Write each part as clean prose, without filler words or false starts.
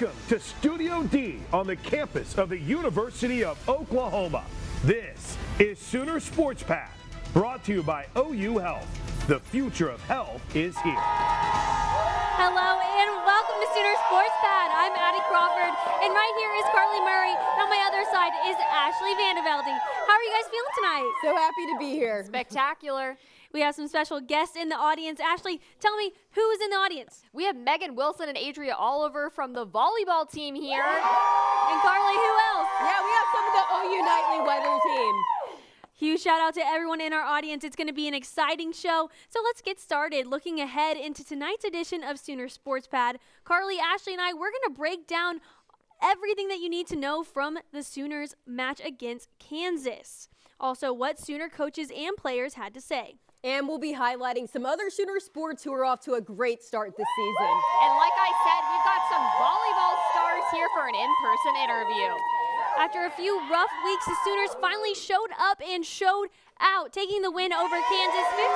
Welcome to Studio D on the campus of the University of Oklahoma. This is Sooner Sports Pad, brought to you by OU Health. The future of health is here. Hello and welcome to Sooner Sports Pad. I'm Addie Crawford, and right here is Carly Murray, and on my other side is Ashley Vandevelde. How are you guys feeling tonight? So happy to be here. Spectacular. We have some special guests in the audience. Ashley, tell me, who is in the audience? We have Megan Wilson and Adria Oliver from the volleyball team here. And Carly, who else? Yeah, we have some of the OU Nightly weather team. Huge shout out to everyone in our audience. It's going to be an exciting show. So let's get started. Looking ahead into tonight's edition of Sooner Sports Pad, Carly, Ashley, and I, we're going to break down everything that you need to know from the Sooners match against Kansas. Also, what Sooner coaches and players had to say. And we'll be highlighting some other Sooner sports who are off to a great start this season. And like I said, we've got some volleyball stars here for an in-person interview. After a few rough weeks, the Sooners finally showed up and showed out, taking the win over Kansas 52-42.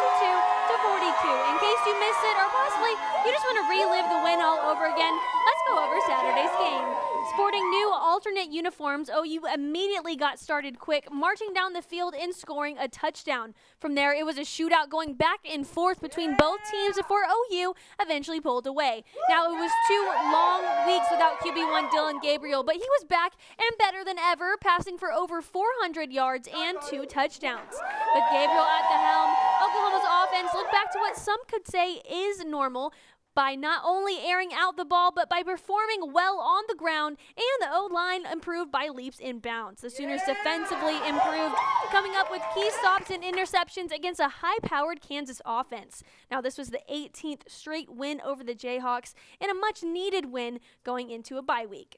In case you missed it, or possibly you just want to relive the win all over again, let's go over Saturday's game. Sporting new alternate uniforms, OU immediately got started quick, marching down the field and scoring a touchdown. From there, it was a shootout going back and forth between both teams before OU eventually pulled away. Now, it was 2 long weeks without QB1 Dillon Gabriel, but he was back and better than ever, passing for over 400 yards and 2 touchdowns. With Gabriel at the helm, Oklahoma's offense looked back to what some could say is normal, by not only airing out the ball, but by performing well on the ground, and the O-line improved by leaps and bounds. The Sooners defensively improved, coming up with key stops and interceptions against a high-powered Kansas offense. Now, this was the 18th straight win over the Jayhawks, and a much-needed win going into a bye week.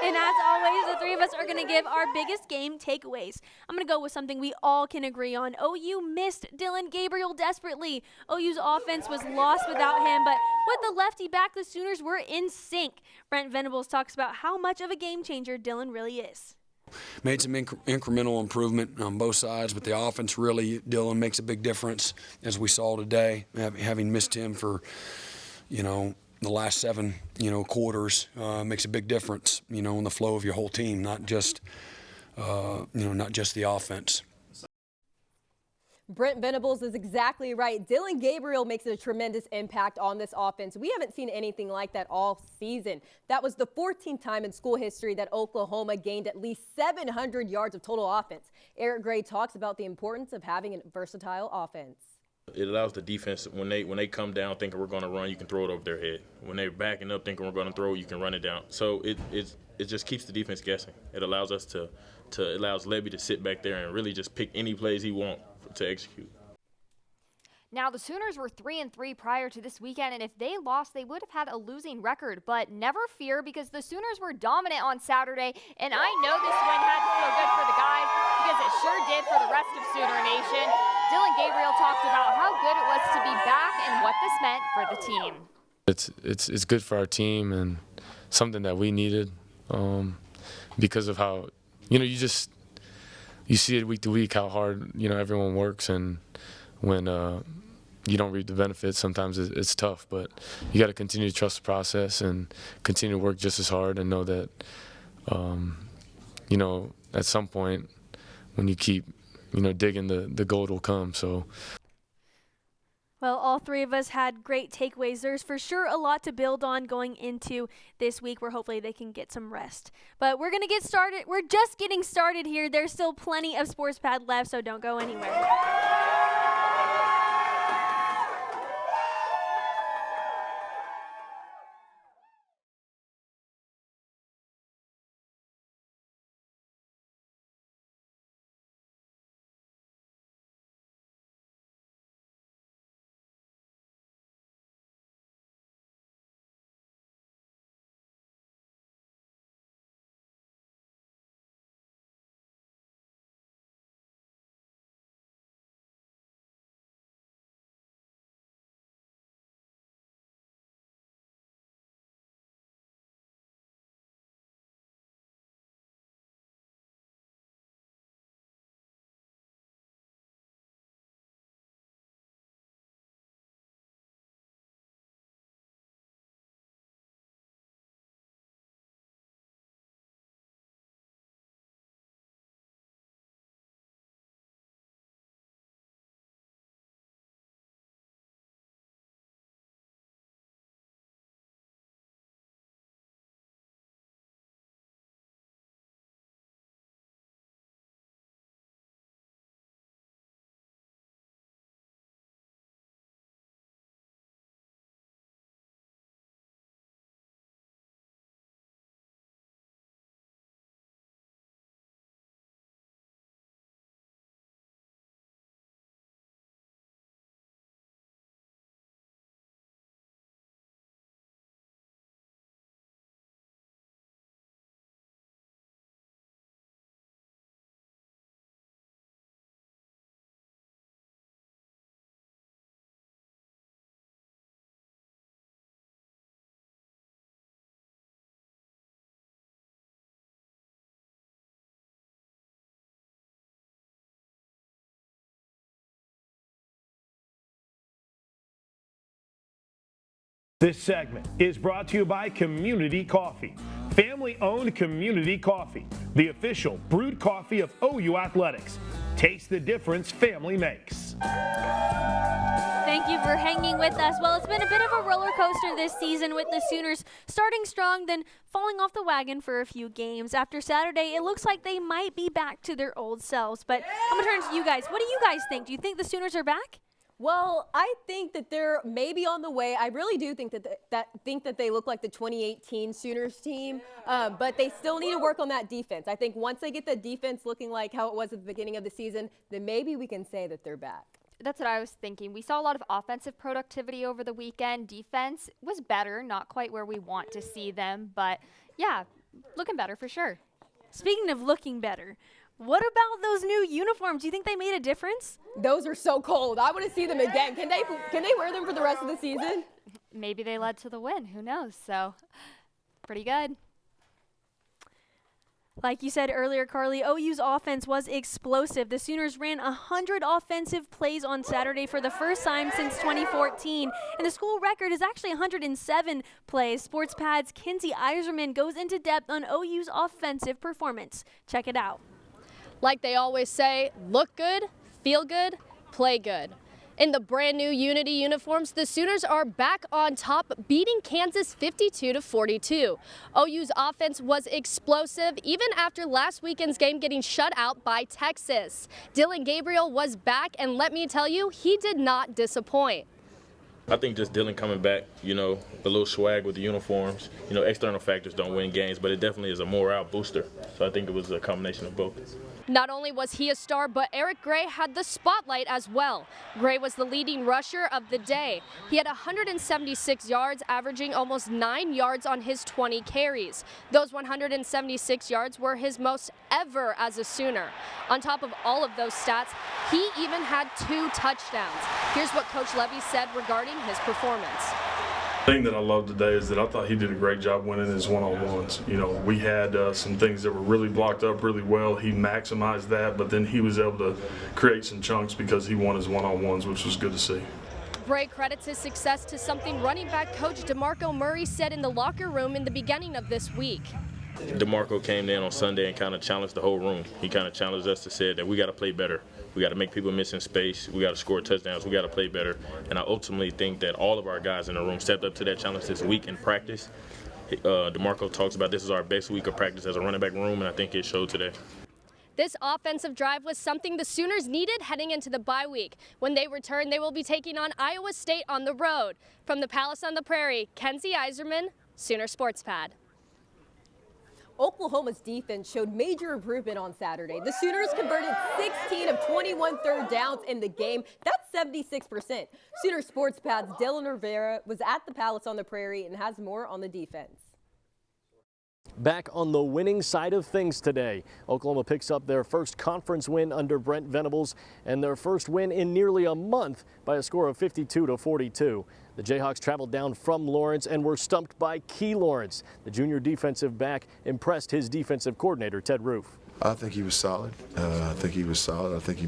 And as always, the three of us are going to give our biggest game takeaways. I'm going to go with something we all can agree on. OU missed Dillon Gabriel desperately. OU's offense was lost without him, but with the lefty back, the Sooners were in sync. Brent Venables talks about how much of a game changer Dillon really is. Made some incremental improvement on both sides, but the offense really, Dillon makes a big difference, as we saw today, having missed him for, the last 7, quarters makes a big difference, in the flow of your whole team, not just the offense. Brent Venables is exactly right. Dillon Gabriel makes a tremendous impact on this offense. We haven't seen anything like that all season. That was the 14th time in school history that Oklahoma gained at least 700 yards of total offense. Eric Gray talks about the importance of having a versatile offense. It allows the defense, when they come down thinking we're going to run, you can throw it over their head. When they're backing up thinking we're going to throw, you can run it down. So it just keeps the defense guessing. It allows us to allows Levy to sit back there and really just pick any plays he wants to execute. Now, the Sooners were 3-3 prior to this weekend, and if they lost, they would have had a losing record. But never fear, because the Sooners were dominant on Saturday, and I know this win had to feel good for the guys, because it sure did for the rest of Sooner Nation. Dillon Gabriel talked about how good it was to be back and what this meant for the team. It's good for our team and something that we needed because of how, you see it week to week how hard, everyone works, and when you don't reap the benefits, sometimes it's tough, but you got to continue to trust the process and continue to work just as hard and know that, at some point when you keep, digging, the gold will come. So. Well, all three of us had great takeaways. There's for sure a lot to build on going into this week where hopefully they can get some rest. But we're going to get started. We're just getting started here. There's still plenty of Sports Pad left, so don't go anywhere. This segment is brought to you by Community Coffee. Family-owned Community Coffee, the official brewed coffee of OU Athletics. Taste the difference family makes. Thank you for hanging with us. Well, it's been a bit of a roller coaster this season with the Sooners starting strong, then falling off the wagon for a few games. After Saturday, it looks like they might be back to their old selves. But I'm going to turn to you guys. What do you guys think? Do you think the Sooners are back? Well, I think that they're maybe on the way. I really do think that they look like the 2018 Sooners team, but they still need to work on that defense. I think once they get the defense looking like how it was at the beginning of the season, then maybe we can say that they're back. That's what I was thinking. We saw a lot of offensive productivity over the weekend. Defense was better, not quite where we want to see them, but yeah, looking better for sure. Speaking of looking better, what about those new uniforms? Do you think they made a difference? Those are so cold. I want to see them again. Can they wear them for the rest of the season? Maybe they led to the win. Who knows? So, pretty good. Like you said earlier, Carly, OU's offense was explosive. The Sooners ran 100 offensive plays on Saturday for the first time since 2014, and the school record is actually 107 plays. SportsPad's Kenzie Eiserman goes into depth on OU's offensive performance. Check it out. Like they always say, look good, feel good, play good. In the brand new Unity uniforms, the Sooners are back on top, beating Kansas 52-42. OU's offense was explosive even after last weekend's game getting shut out by Texas. Dillon Gabriel was back, and let me tell you, he did not disappoint. I think just Dillon coming back, the little swag with the uniforms, external factors don't win games, but it definitely is a morale booster. So I think it was a combination of both. Not only was he a star, but Eric Gray had the spotlight as well. Gray was the leading rusher of the day. He had 176 yards, averaging almost 9 yards on his 20 carries. Those 176 yards were his most ever as a Sooner. On top of all of those stats, he even had 2 touchdowns. Here's what Coach Levy said regarding his performance. The thing that I loved today is that I thought he did a great job winning his one-on-ones. We had some things that were really blocked up really well. He maximized that, but then he was able to create some chunks because he won his one-on-ones, which was good to see. Gray credits his success to something running back coach DeMarco Murray said in the locker room in the beginning of this week. DeMarco came in on Sunday and kind of challenged the whole room. He kind of challenged us to say that we got to play better. We got to make people miss in space. We got to score touchdowns. We got to play better. And I ultimately think that all of our guys in the room stepped up to that challenge this week in practice. DeMarco talks about this is our best week of practice as a running back room, and I think it showed today. This offensive drive was something the Sooners needed heading into the bye week. When they return, they will be taking on Iowa State on the road. From the Palace on the Prairie, Kenzie Eiserman, Sooner SportsPad. Oklahoma's defense showed major improvement on Saturday. The Sooners converted 16 of 21 third downs in the game. That's 76%. Sooner SportsPad's Dylan Rivera was at the Palace on the Prairie and has more on the defense. Back on the winning side of things today, Oklahoma picks up their first conference win under Brent Venables and their first win in nearly a month by a score of 52-42. The Jayhawks traveled down from Lawrence and were stumped by Key Lawrence. The junior defensive back impressed his defensive coordinator, Ted Roof. I think he was solid. I think he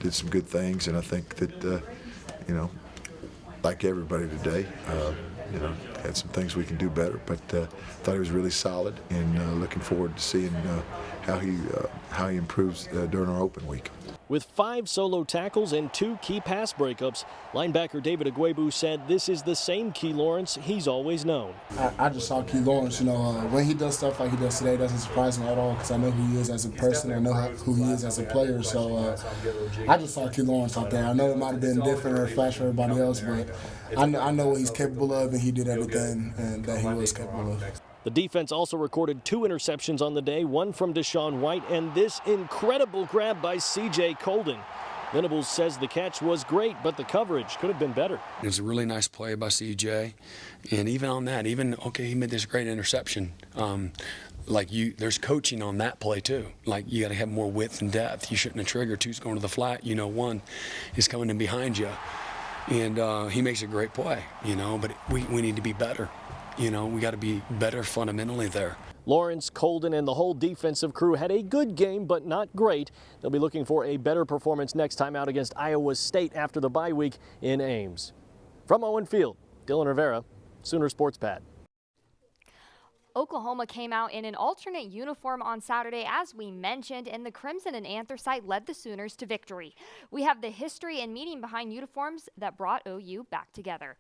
did some good things, and I think that, like everybody today, had some things we can do better, but thought he was really solid, and looking forward to seeing how he improves during our open week. With 5 solo tackles and 2 key pass breakups, linebacker David Agwebu said this is the same Key Lawrence he's always known. I just saw Key Lawrence, when he does stuff like he does today, it doesn't surprise me at all because I know who he is as a person, I know who he is as a player, so I just saw Key Lawrence out there. I know it might have been different or a flash for everybody else, but I know what he's capable of, and he did everything and that he was capable of. The defense also recorded 2 interceptions on the day, one from Deshaun White and this incredible grab by C.J. Colden. Venables says the catch was great, but the coverage could have been better. It was a really nice play by C.J. And even on that, he made this great interception. There's coaching on that play too. You got to have more width and depth. You shouldn't have triggered 2's going to the flat. One is coming in behind you. And he makes a great play, but we need to be better. We got to be better fundamentally there. Lawrence, Colden, and the whole defensive crew had a good game, but not great. They'll be looking for a better performance next time out against Iowa State after the bye week in Ames. From Owen Field, Dylan Rivera, Sooner Sports Pat. Oklahoma came out in an alternate uniform on Saturday, as we mentioned, and the Crimson and Anthracite led the Sooners to victory. We have the history and meaning behind uniforms that brought OU back together.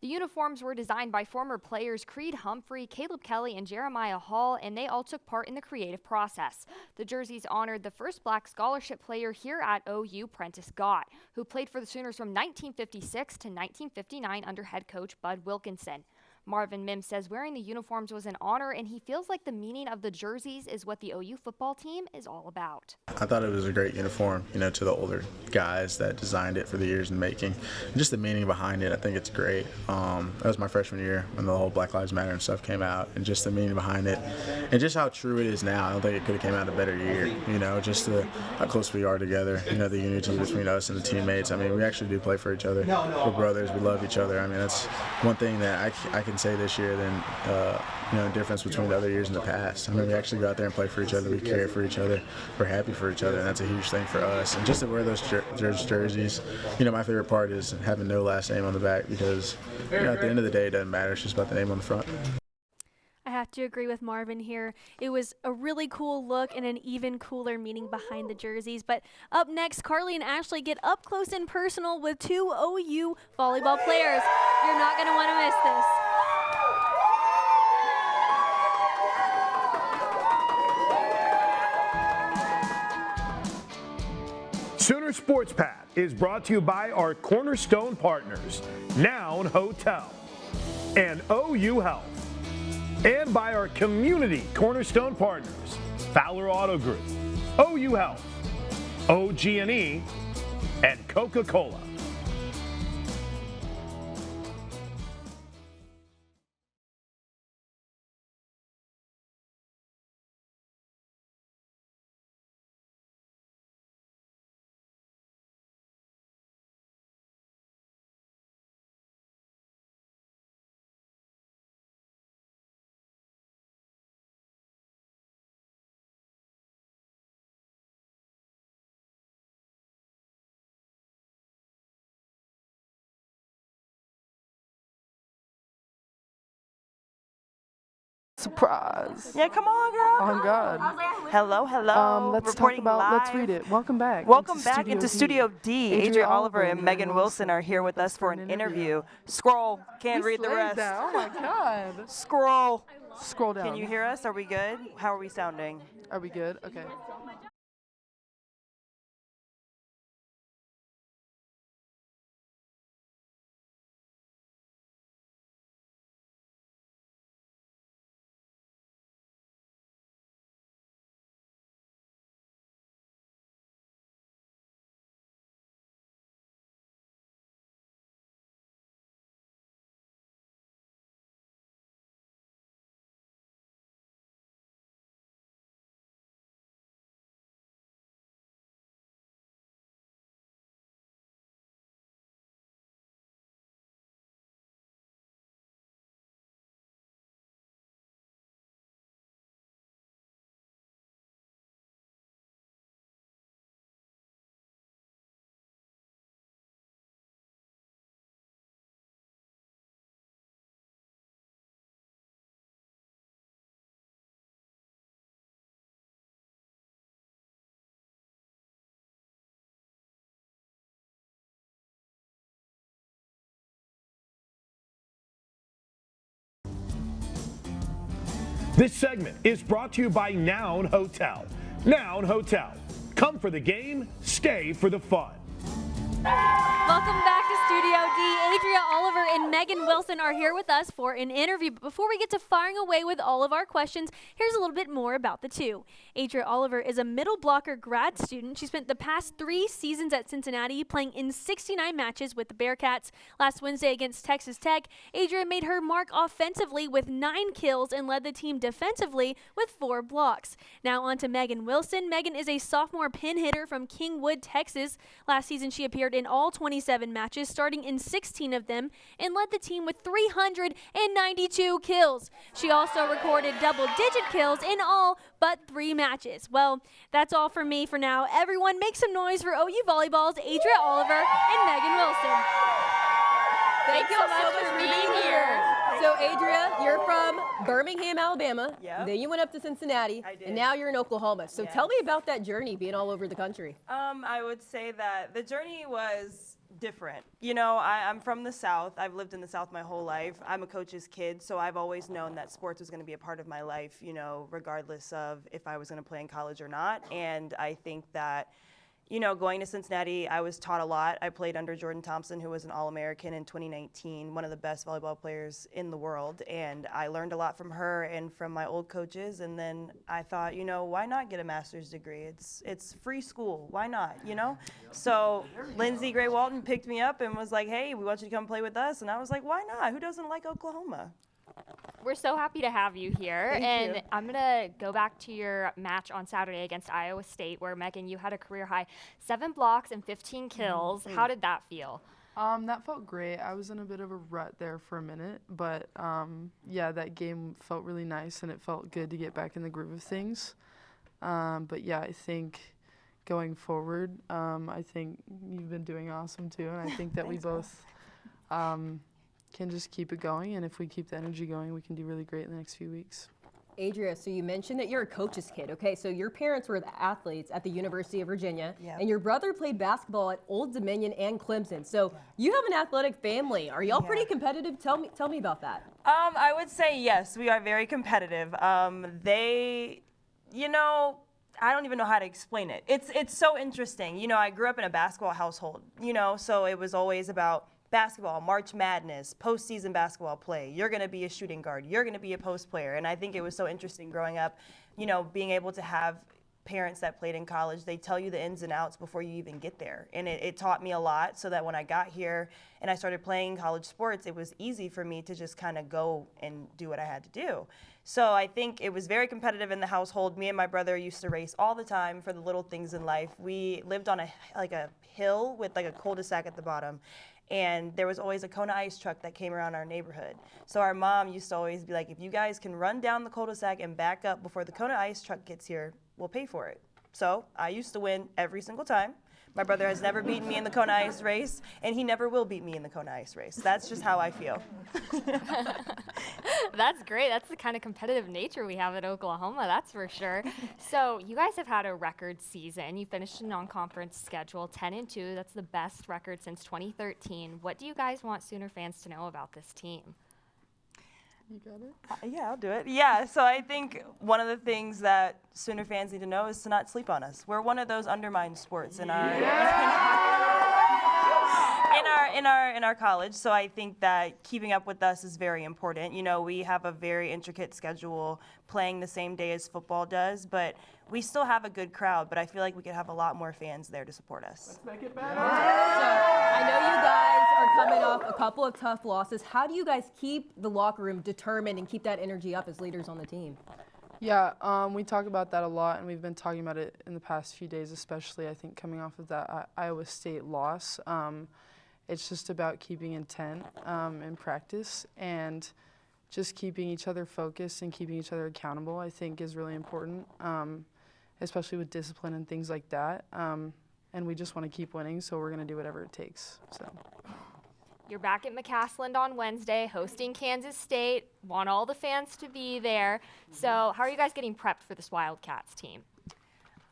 The uniforms were designed by former players Creed Humphrey, Caleb Kelly, and Jeremiah Hall, and they all took part in the creative process. The jerseys honored the first black scholarship player here at OU, Prentice Gott, who played for the Sooners from 1956 to 1959 under head coach Bud Wilkinson. Marvin Mims says wearing the uniforms was an honor, and he feels like the meaning of the jerseys is what the OU football team is all about. I thought it was a great uniform, to the older guys that designed it for the years in making. And just the meaning behind it, I think it's great. That was my freshman year when the whole Black Lives Matter and stuff came out, and just the meaning behind it, and just how true it is now. I don't think it could have came out a better year, just how close we are together, the unity between us and the teammates. I mean, we actually do play for each other. We're brothers. We love each other. I mean, that's one thing that I can say this year than the difference between the other years in the past. I mean, we actually go out there and play for each other. We care for each other. We're happy for each other, and that's a huge thing for us. And just to wear those jerseys, my favorite part is having no last name on the back because at the end of the day, it doesn't matter. It's just about the name on the front. I have to agree with Marvin here. It was a really cool look and an even cooler meaning behind the jerseys. But up next, Carly and Ashley get up close and personal with two OU volleyball players. You're not going to want to miss this. Sooner Sports Pad is brought to you by our cornerstone partners, Noun Hotel and OU Health, and by our community cornerstone partners, Fowler Auto Group, OU Health, OG&E, and Coca-Cola. Surprise. Yeah, come on, girl. Oh, God. Hello, hello. Let's Reporting talk about, live. let's read it. Welcome back. Welcome back into Studio D. Adria Oliver and Megan Wilson are here with us for an interview. Scroll. Can't read the rest. Oh, my God. Scroll. Scroll down. Can you hear us? Are we good? How are we sounding? Are we good? Okay. This segment is brought to you by Noun Hotel. Noun Hotel. Come for the game, stay for the fun. Welcome back to Studio D. Adria Oliver and Megan Wilson are here with us for an interview. But before we get to firing away with all of our questions, here's a little bit more about the two. Adria Oliver is a middle blocker grad student. She spent the past 3 seasons at Cincinnati playing in 69 matches with the Bearcats. Last Wednesday against Texas Tech, Adria made her mark offensively with 9 kills and led the team defensively with 4 blocks. Now on to Megan Wilson. Megan is a sophomore pin hitter from Kingwood, Texas. Last season she appeared in all 27 matches, starting in 16 of them, and led the team with 392 kills. She also recorded double-digit kills in all but 3 matches. Well, that's all for me for now. Everyone make some noise for OU Volleyball's Adria Oliver and Megan Wilson. Thank you so much for being here. So, Adria, you're from Birmingham, Alabama. Yep. Then you went up to Cincinnati. I did. And now you're in Oklahoma. So Yes. tell me about that journey being all over the country. I would say that the journey was different. You know, I'm from the South. I've lived in the South my whole life. I'm a coach's kid, so I've always known that sports was going to be a part of my life, you know, regardless of if I was going to play in college or not. And I think that, you know, going to Cincinnati, I was taught a lot. I played under Jordan Thompson, who was an All-American in 2019, one of the best volleyball players in the world. And I learned a lot from her and from my old coaches. And then I thought, you know, why not get a master's degree? It's free school. Why not, you know? So Lindsey Gray Walton picked me up and was like, hey, we want you to come play with us. And I was like, why not? Who doesn't like Oklahoma? We're so happy to have you here. Thank you. I'm going to go back to your match on Saturday against Iowa State, where, Megan, you had a career high 7 blocks and 15 kills. How did that feel? That felt great. I was in a bit of a rut there for a minute, but yeah, that game felt really nice, and it felt good to get back in the groove of things. But yeah, I think going forward, I think you've been doing awesome too, and I think that we both can just keep it going, and if we keep the energy going, we can do really great in the next few weeks. Adria, so you mentioned that you're a coach's kid. Okay, so your parents were the athletes at the University of Virginia, and your brother played basketball at Old Dominion and Clemson. So you have an athletic family. Are y'all pretty competitive? Tell me about that. I would say yes, we are very competitive. They, you know, I don't even know how to explain it. It's so interesting. You know, I grew up in a basketball household, you know, so it was always about basketball, March Madness, postseason basketball play. You're going to be a shooting guard. You're going to be a post player. And I think it was so interesting growing up, you know, being able to have parents that played in college. They tell you the ins and outs before you even get there. And it taught me a lot, so that when I got here and I started playing college sports, it was easy for me to just kind of go and do what I had to do. So I think it was very competitive in the household. Me and my brother used to race all the time for the little things in life. We lived on a hill with like a cul-de-sac at the bottom. And there was always a Kona ice truck that came around our neighborhood. So our mom used to always be like, if you guys can run down the cul-de-sac and back up before the Kona ice truck gets here, we'll pay for it. So I used to win every single time. My brother has never beaten me in the Kona ice race, and he never will beat me in the Kona ice race. That's just how I feel. That's great. That's the kind of competitive nature we have at Oklahoma, that's for sure. So you guys have had a record season. You finished a non-conference schedule, 10-2. That's the best record since 2013. What do you guys want Sooner fans to know about this team? You got it? Yeah, I'll do it. Yeah, so I think one of the things that Sooner fans need to know is to not sleep on us. We're one of those undermined sports in our college. So I think that keeping up with us is very important. You know, we have a very intricate schedule, playing the same day as football does, but we still have a good crowd, but I feel like we could have a lot more fans there to support us. So I know you guys are coming off a couple of tough losses. How do you guys keep the locker room determined and keep that energy up as leaders on the team? Yeah, we talk about that a lot, and we've been talking about it in the past few days, especially I think coming off of that Iowa State loss. It's just about keeping intent in practice, and just keeping each other focused and keeping each other accountable, I think, is really important, especially with discipline and things like that. And we just want to keep winning, so we're going to do whatever it takes. So. You're back at McCasland on Wednesday, hosting Kansas State. Want all the fans to be there. So how are you guys getting prepped for this Wildcats team?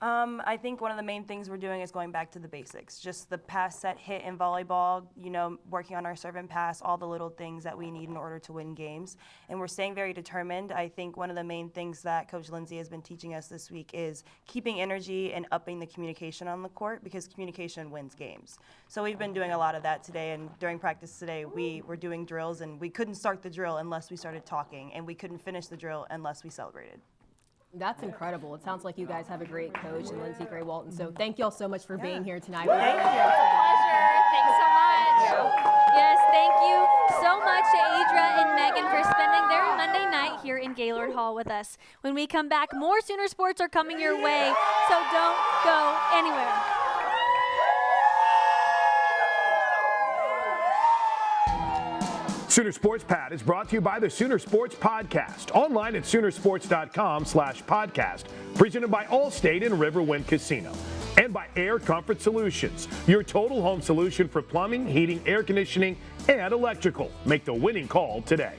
I think one of the main things we're doing is going back to the basics. Just the pass, set, hit in volleyball, you know, working on our serve and pass, all the little things that we need in order to win games. And we're staying very determined. I think one of the main things that Coach Lindsey has been teaching us this week is keeping energy and upping the communication on the court, because communication wins games. So we've been doing a lot of that today, and during practice today, we were doing drills, and we couldn't start the drill unless we started talking, and we couldn't finish the drill unless we celebrated. That's incredible. It sounds like you guys have a great coach in Lindsey Gray Walton. So thank you all so much for being here tonight. Thank you. It's a pleasure. Thanks so much. Yes, thank you so much to Adria and Megan for spending their Monday night here in Gaylord Hall with us. When we come back, more Sooner Sports are coming your way, so don't go anywhere. Sooner Sports Pad is brought to you by the Sooner Sports Podcast, online at Soonersports.com/podcast, presented by Allstate and Riverwind Casino. And by Air Comfort Solutions, your total home solution for plumbing, heating, air conditioning, and electrical. Make the winning call today.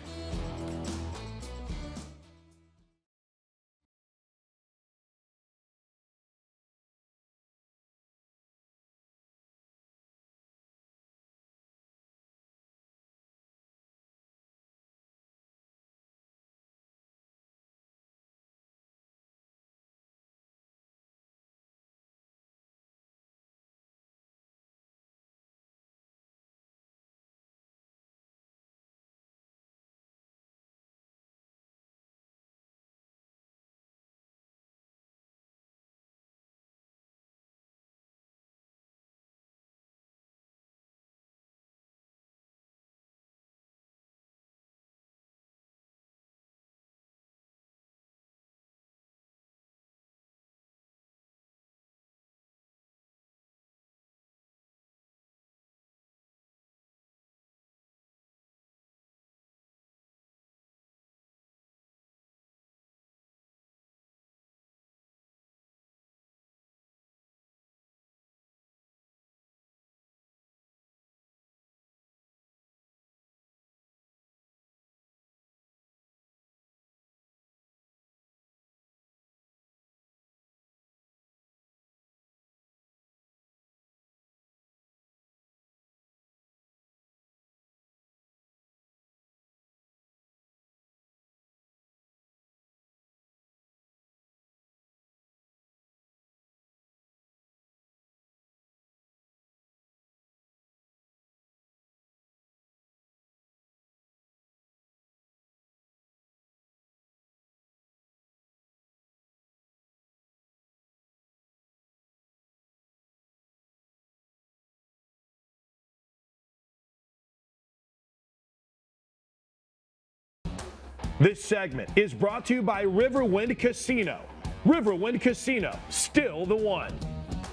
This segment is brought to you by Riverwind Casino. Riverwind Casino, still the one.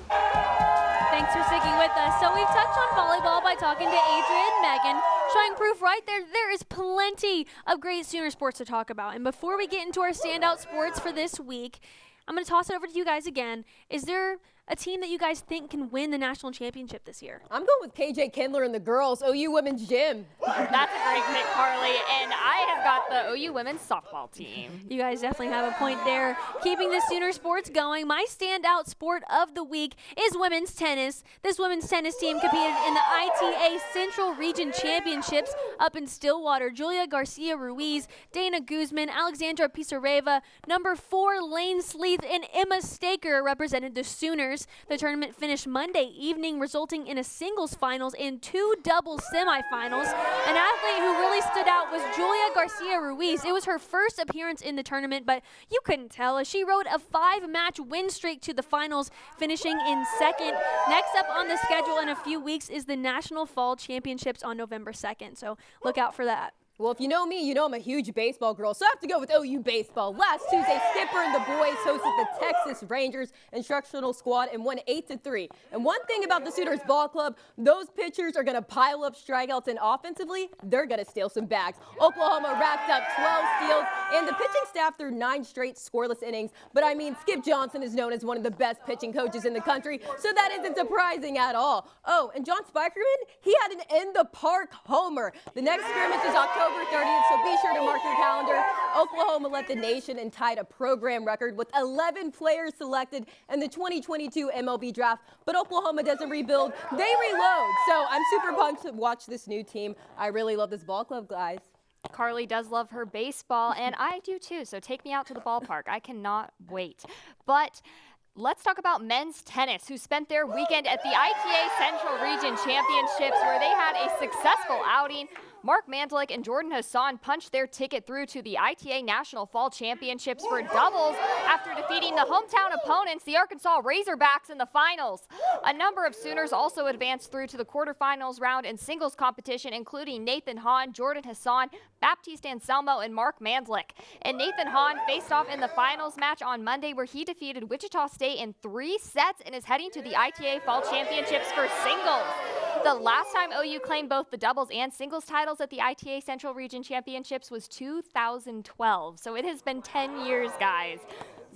Thanks for sticking with us. So we've touched on volleyball by talking to Adrian and Megan, showing proof right there. There is plenty of great Sooner sports to talk about. And before we get into our standout sports for this week, I'm going to toss it over to you guys again. Is there a team that you guys think can win the national championship this year? I'm going with KJ Kindler and the girls, OU Women's Gym. That's a great pick, Carly. And I have got the OU women's softball team. You guys definitely have a point there. Keeping the Sooner sports going, my standout sport of the week is women's tennis. This women's tennis team competed in the ITA Central Region Championships up in Stillwater. Julia Garcia Ruiz, Dana Guzman, Alexandra Pisareva, number 4 Lane Sleeth, and Emma Staker represented the Sooners. The tournament finished Monday evening, resulting in a singles finals and 2 doubles semifinals. An athlete who really stood out was Julia Garcia Ruiz. It was her first appearance in the tournament, but you couldn't tell as she rode a 5-match win streak to the finals, finishing in second. Next up on the schedule in a few weeks is the National Fall Championships on November 2nd, so look out for that. Well, if you know me, you know I'm a huge baseball girl, so I have to go with OU baseball. Last Tuesday, Skipper and the boys hosted the Texas Rangers instructional squad and won 8-3. And one thing about the Sooners ball club, those pitchers are going to pile up strikeouts, and offensively, they're going to steal some bags. Oklahoma racked up 12 steals, and the pitching staff threw 9 straight scoreless innings. But I mean, Skip Johnson is known as one of the best pitching coaches in the country, so that isn't surprising at all. Oh, and John Spikerman, he had an in-the-park homer. The next scrimmage is October 30th, so be sure to mark your calendar. Oklahoma led the nation and tied a program record with 11 players selected in the 2022 MLB draft. But Oklahoma doesn't rebuild, they reload. So I'm super pumped to watch this new team. I really love this ball club, guys. Carly does love her baseball, and I do too, so take me out to the ballpark. I cannot wait. But let's talk about men's tennis, who spent their weekend at the ITA Central Region Championships, where they had a successful outing. Mark Mandlik and Jordan Hassan punched their ticket through to the ITA National Fall Championships for doubles after defeating the hometown opponents, the Arkansas Razorbacks, in the finals. A number of Sooners also advanced through to the quarterfinals round in singles competition, including Nathan Hahn, Jordan Hassan, Baptiste Anselmo, and Mark Mandlik. And Nathan Hahn faced off in the finals match on Monday, where he defeated Wichita State in 3 sets and is heading to the ITA Fall Championships for singles. The last time OU claimed both the doubles and singles titles at the ITA Central Region Championships was 2012. So it has been 10 years, guys.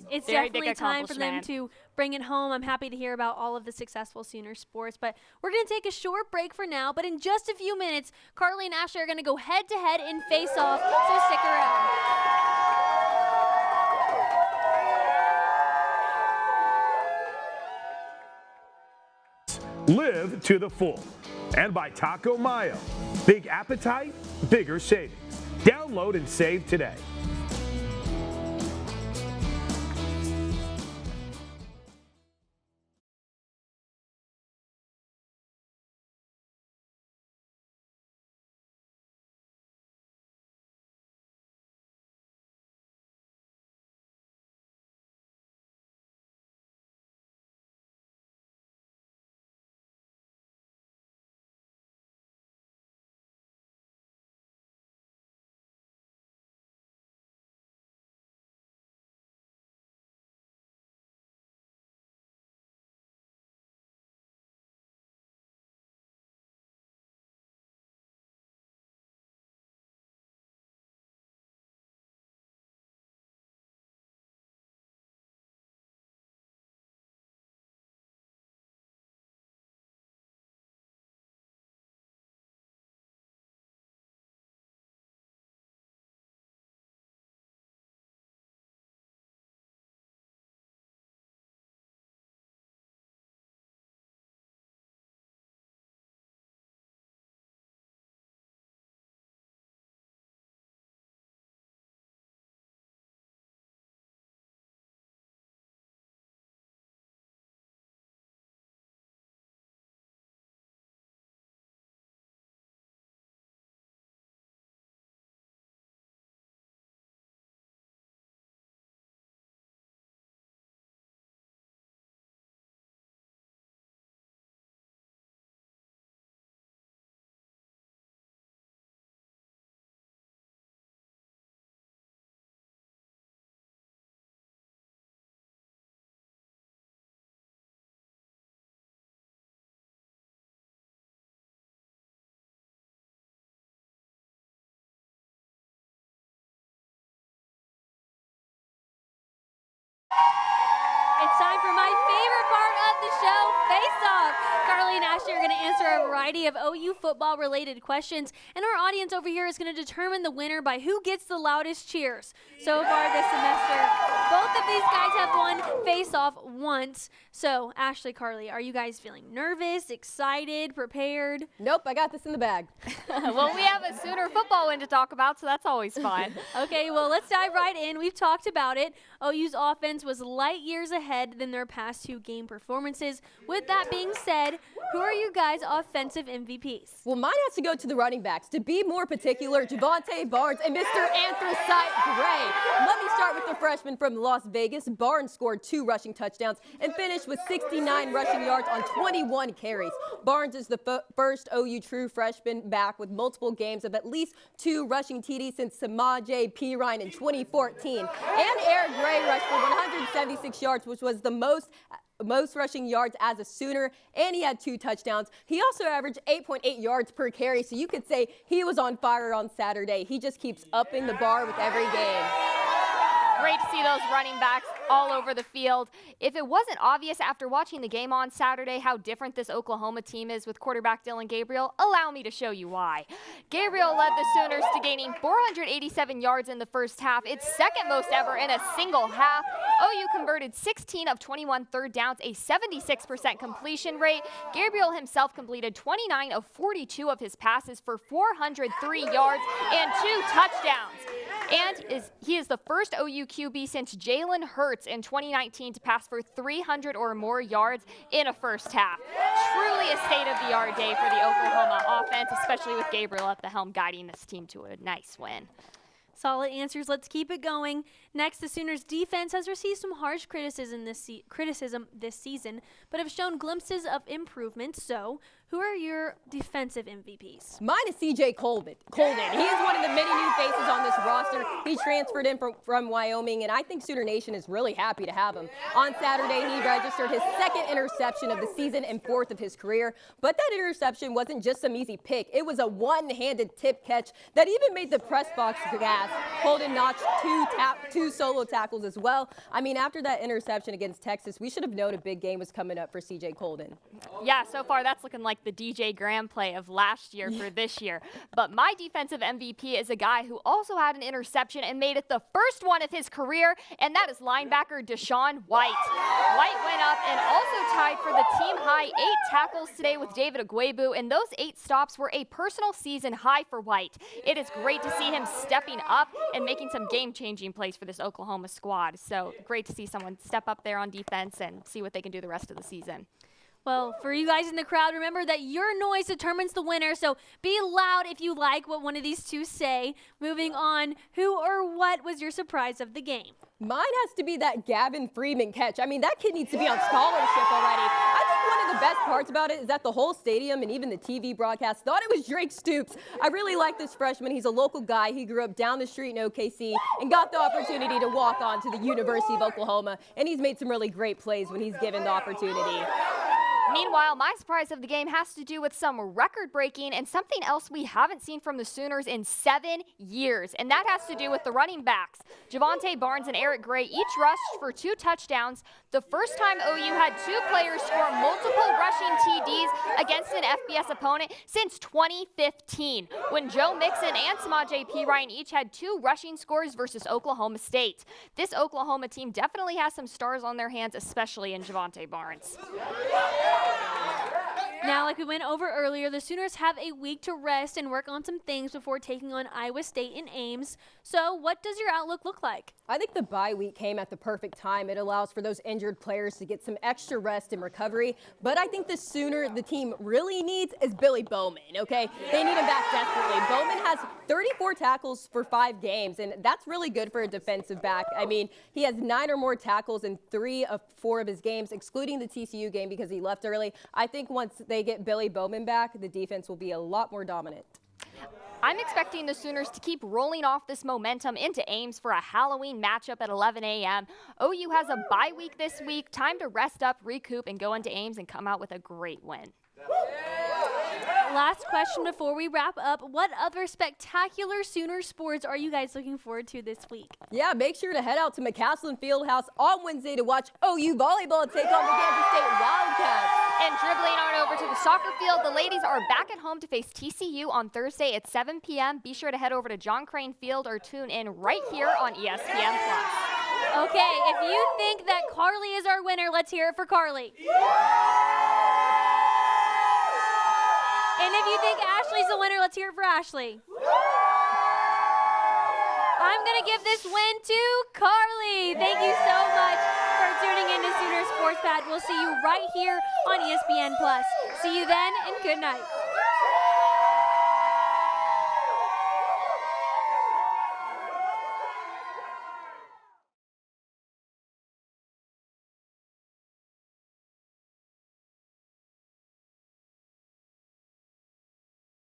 It's Very big definitely time for them accomplishment. to bring it home. I'm happy to hear about all of the successful Sooner sports, but we're going to take a short break for now. But in just a few minutes, Carly and Ashley are going to go head-to-head in face-off, so stick around. Live to the full. And by Taco Mayo. Big appetite, bigger savings. Download and save today. It's time for my favorite part of the show, Face Off. Carly and Ashley are going to answer a variety of OU football-related questions, and our audience over here is going to determine the winner by who gets the loudest cheers. So far this semester, both of these guys have won Face Off once. So, Ashley, Carly, are you guys feeling nervous, excited, prepared? Nope, I got this in the bag. Well, we have a Sooner football win to talk about, so that's always fun. Okay, well, let's dive right in. We've talked about it. OU's offense was light years ahead than their past two game performances. With that being said, who are you guys' offensive MVPs? Well, mine has to go to the running backs. To be more particular, Javonte Barnes and Mr. Anthracite Gray. Let me start with the freshman from Las Vegas. Barnes scored 2 rushing touchdowns and finished with 69 rushing yards on 21 carries. Barnes is the first OU true freshman back with multiple games of at least 2 rushing TDs since Samaje Perine in 2014. And Eric Gray rushed for 176 yards, which was the most rushing yards as a Sooner, and he had 2 touchdowns. He also averaged 8.8 yards per carry, so you could say he was on fire on Saturday. He just keeps upping the bar with every game. Great to see those running backs all over the field. If it wasn't obvious after watching the game on Saturday how different this Oklahoma team is with quarterback Dillon Gabriel, allow me to show you why. Gabriel led the Sooners to gaining 487 yards in the first half, its second most ever in a single half. OU converted 16 of 21 third downs, a 76% completion rate. Gabriel himself completed 29 of 42 of his passes for 403 yards and 2 touchdowns. And he is the first OU QB since Jalen Hurts in 2019 to pass for 300 or more yards in a first half. Truly a state-of-the-art day for the Oklahoma offense, especially with Gabriel at the helm guiding this team to a nice win. Solid answers. Let's keep it going. Next, the Sooners' defense has received some harsh criticism this season, but have shown glimpses of improvement. So, who are your defensive MVPs? Mine is C.J. Colden. He is one of the many new faces on this roster. He transferred in from Wyoming, and I think Sooner Nation is really happy to have him. On Saturday, he registered his 2nd interception of the season and 4th of his career. But that interception wasn't just some easy pick. It was a one-handed tip catch that even made the press box gasp. Holden notched two solo tackles as well. I mean, after that interception against Texas, we should have known a big game was coming up for CJ Colden. Yeah, so far that's looking like the DJ Graham play of last year for this year. But my defensive MVP is a guy who also had an interception and made it the first one of his career, and that is linebacker Deshaun White. White went up and also tied for the team-high 8 tackles today with David Agwebu, and those 8 stops were a personal season high for White. It is great to see him stepping up and making some game-changing plays for this Oklahoma squad. So great to see someone step up there on defense and see what they can do the rest of the season. Well, for you guys in the crowd, remember that your noise determines the winner, so be loud if you like what one of these two say. Moving on, who or what was your surprise of the game? Mine has to be that Gavin Freeman catch. I mean, that kid needs to be on scholarship already. I think one of the best parts about it is that the whole stadium and even the TV broadcast thought it was Drake Stoops. I really like this freshman. He's a local guy. He grew up down the street in OKC and got the opportunity to walk on to the University of Oklahoma, and he's made some really great plays when he's given the opportunity. Meanwhile, my surprise of the game has to do with some record-breaking and something else we haven't seen from the Sooners in 7 years, and that has to do with the running backs. Javonte Barnes and Eric Gray each rushed for 2 touchdowns, the first time OU had 2 players score multiple rushing TDs against an FBS opponent since 2015, when Joe Mixon and Samaje Perine each had 2 rushing scores versus Oklahoma State. This Oklahoma team definitely has some stars on their hands, especially in Javonte Barnes. Now, like we went over earlier, the Sooners have a week to rest and work on some things before taking on Iowa State in Ames. So what does your outlook look like? I think the bye week came at the perfect time. It allows for those injured players to get some extra rest and recovery. But I think the Sooner the team really needs is Billy Bowman, okay? They need him back desperately. Bowman has 34 tackles for 5 games, and that's really good for a defensive back. I mean, he has 9 or more tackles in 3 of 4 of his games, excluding the TCU game because he left early. I think once they get Billy Bowman back, the defense will be a lot more dominant. I'm expecting the Sooners to keep rolling off this momentum into Ames for a Halloween matchup at 11 a.m. OU has a bye week this week, time to rest up, recoup, and go into Ames and come out with a great win. Last question before we wrap up. What other spectacular Sooner sports are you guys looking forward to this week? Yeah, make sure to head out to McCaslin Fieldhouse on Wednesday to watch OU volleyball take on the Kansas State Wildcats. And dribbling on over to the soccer field, the ladies are back at home to face TCU on Thursday at 7 p.m. Be sure to head over to John Crane Field or tune in right here on ESPN+. Okay, if you think that Carly is our winner, let's hear it for Carly. And if you think Ashley's the winner, let's hear it for Ashley. I'm going to give this win to Carly. Thank you so much for tuning in to Sooner Sports Pad. We'll see you right here on ESPN+. See you then, and good night.